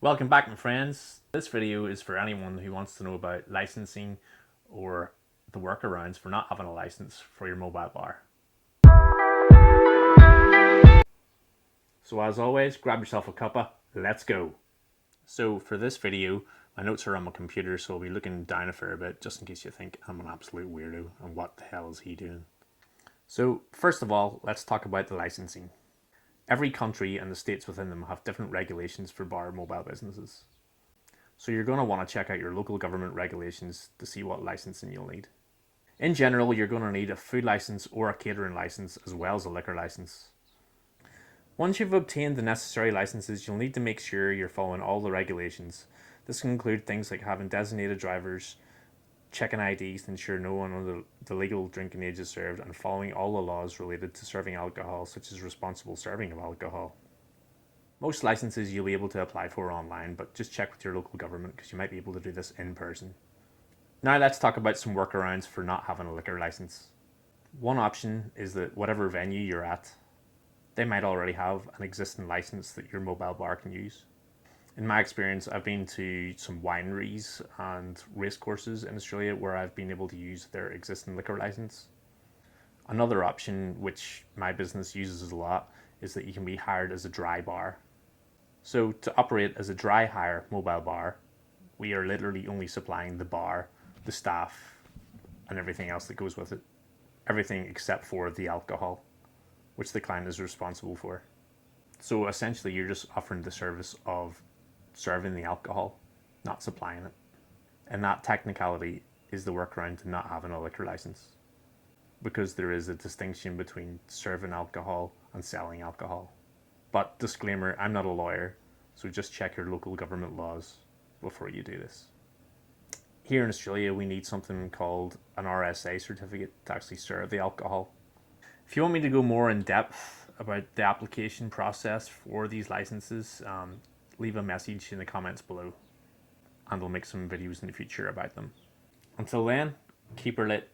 Welcome back, my friends. This video is for anyone who wants to know about licensing or the workarounds for not having a license for your mobile bar. So as always, grab yourself a cuppa, let's go. So for this video, my notes are on my computer, so I'll be looking down a fair bit just in case you think I'm an absolute weirdo and what the hell is he doing. So first of all, let's talk about the licensing. Every country and the states within them have different regulations for bar mobile businesses. So you're going to want to check out your local government regulations to see what licensing you'll need. In general, you're going to need a food license or a catering license as well as a liquor license. Once you've obtained the necessary licenses, you'll need to make sure you're following all the regulations. This can include things like having designated drivers, checking IDs to ensure no one under the legal drinking age is served, and following all the laws related to serving alcohol, such as responsible serving of alcohol. Most licenses you'll be able to apply for online, but just check with your local government because you might be able to do this in person. Now let's talk about some workarounds for not having a liquor license. One option is that whatever venue you're at, they might already have an existing license that your mobile bar can use. In my experience, I've been to some wineries and racecourses in Australia where I've been able to use their existing liquor license. Another option, which my business uses a lot, is that you can be hired as a dry bar. So to operate as a dry hire mobile bar, we are literally only supplying the bar, the staff, and everything else that goes with it. Everything except for the alcohol, which the client is responsible for. So essentially you're just offering the service of serving the alcohol, not supplying it. And that technicality is the workaround to not having a liquor license, because there is a distinction between serving alcohol and selling alcohol. But disclaimer, I'm not a lawyer, so just check your local government laws before you do this. Here in Australia, we need something called an RSA certificate to actually serve the alcohol. If you want me to go more in depth about the application process for these licenses, leave a message in the comments below and I'll make some videos in the future about them. Until then, keep her lit.